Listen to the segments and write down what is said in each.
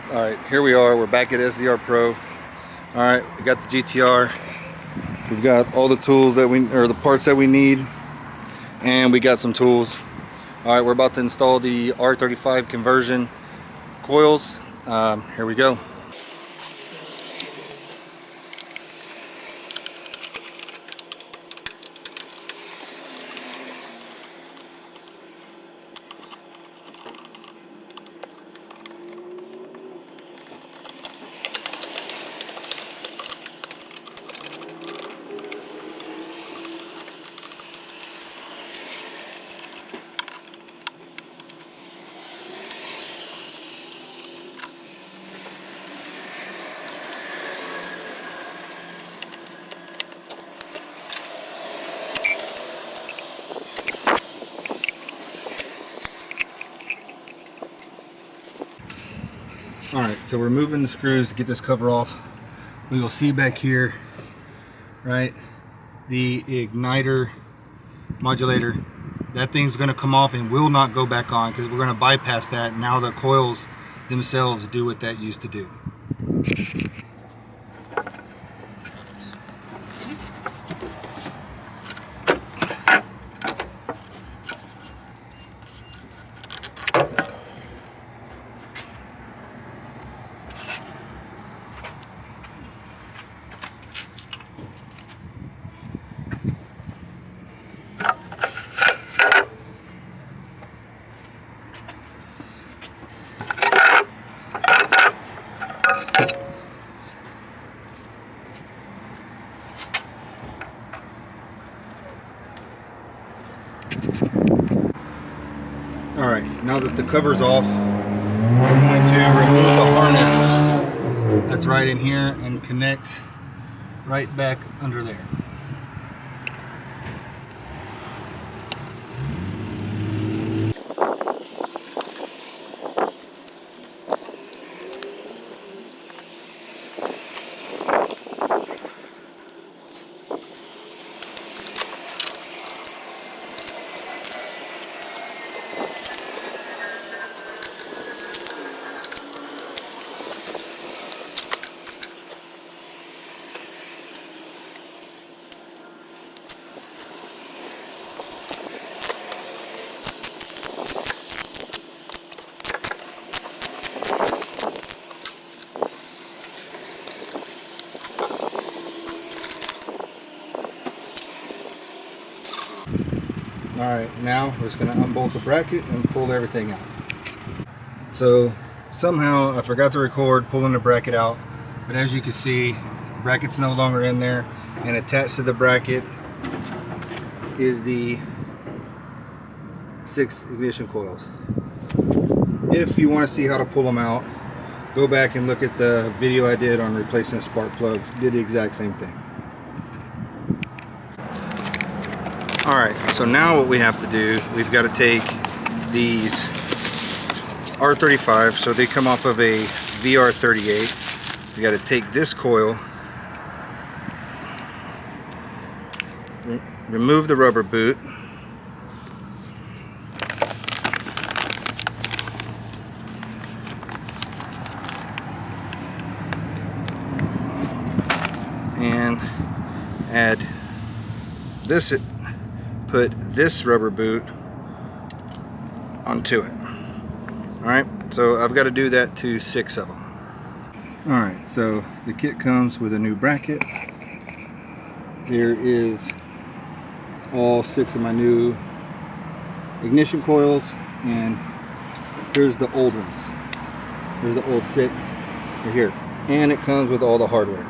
Alright, here we are. We're back at SZR Pro. Alright, we got the GTR. We've got all the tools that the parts that we need. And we got some tools. Alright, we're about to install the R35 conversion coils. Here we go. Alright, so we're moving the screws to get this cover off. We will see back here, right, the igniter modulator. That thing's going to come off and will not go back on because we're going to bypass that. Now the coils themselves do what that used to do. Alright, now that the cover's off, I'm going to remove the harness that's right in here and connects right back under there. Alright, now we're just going to unbolt the bracket and pull everything out. So somehow I forgot to record pulling the bracket out, but as you can see, the bracket's no longer in there, and attached to the bracket is the 6 ignition coils. If you want to see how to pull them out, go back and look at the video I did on replacing spark plugs. Did the exact same thing. Alright, so now what we have to do, we've got to take these R35, so they come off of a VR38. We got to take this coil, remove the rubber boot, and add this. Put this rubber boot onto it. Alright, so I've got to do that to 6 of them. Alright, so the kit comes with a new bracket. There is all 6 of my new ignition coils, and here's the old ones. Here's the old 6 right here. And it comes with all the hardware.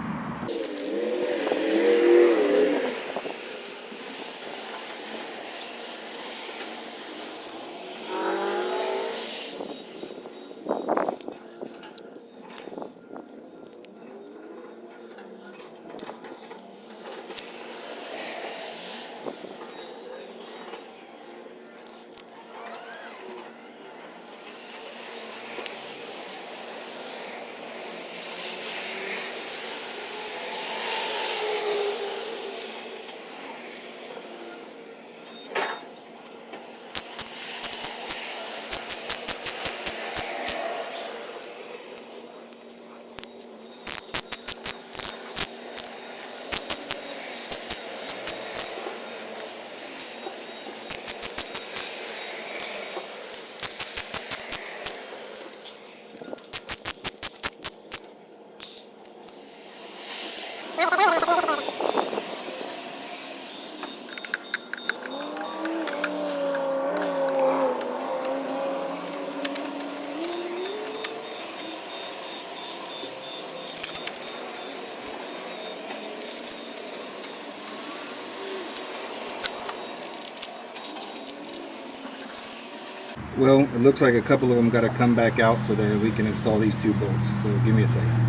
Well, it looks like a couple of them got to come back out so that we can install these 2 bolts. So give me a second.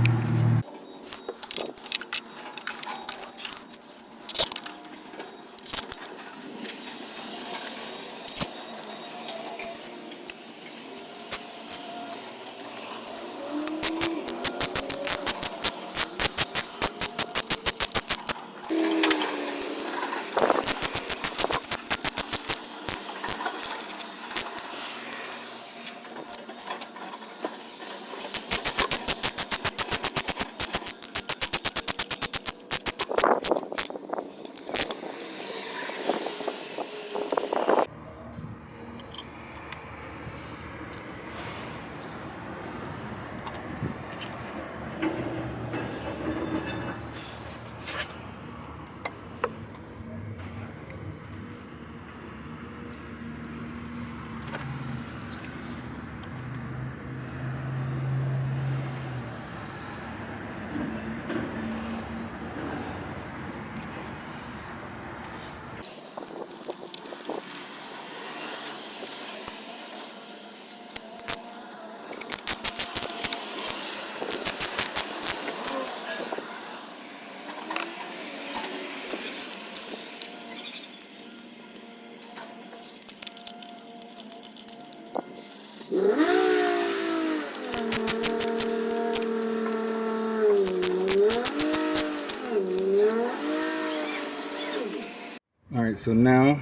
Alright, so now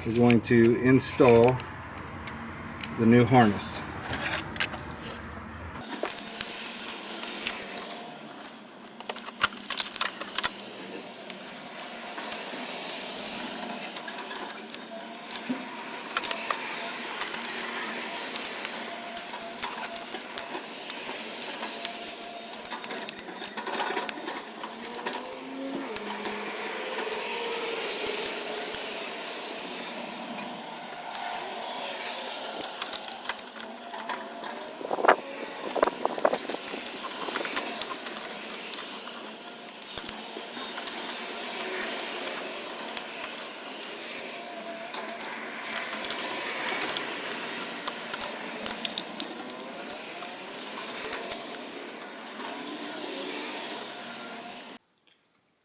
we're going to install the new harness.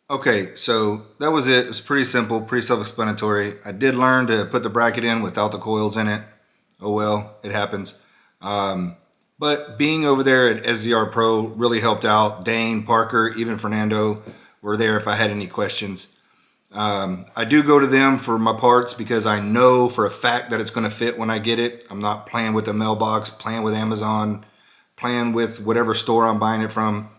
Okay, so that was it. It was pretty simple, pretty self-explanatory. I did learn to put the bracket in without the coils in it. Oh well, it happens. But being over there at SZR Pro really helped out. Dane, Parker, even Fernando were there if I had any questions. I do go to them for my parts because I know for a fact that it's going to fit when I get it. I'm not playing with the mailbox, playing with Amazon, playing with whatever store I'm buying it from,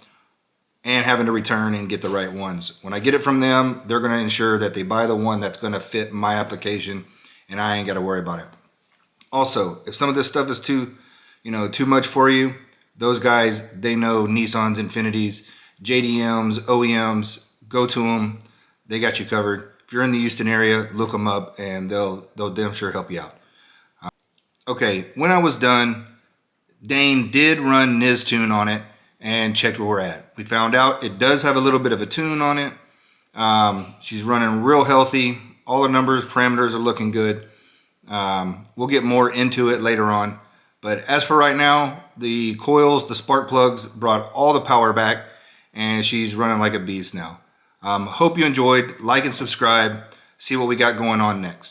and having to return and get the right ones. When I get it from them, they're going to ensure that they buy the one that's going to fit my application, and I ain't got to worry about it. Also, if some of this stuff is too much for you, those guys, they know Nissans, Infinitis, JDMs, OEMs. Go to them. They got you covered. If you're in the Houston area, look them up, and they'll damn sure help you out. Okay, when I was done, Dane did run NizTune on it and checked where we're at. We found out it does have a little bit of a tune on it. She's running real healthy. All the numbers, parameters are looking good. We'll get more into it later on. But as for right now, the coils, the spark plugs brought all the power back, and she's running like a beast now. Hope you enjoyed. Like and subscribe. See what we got going on next.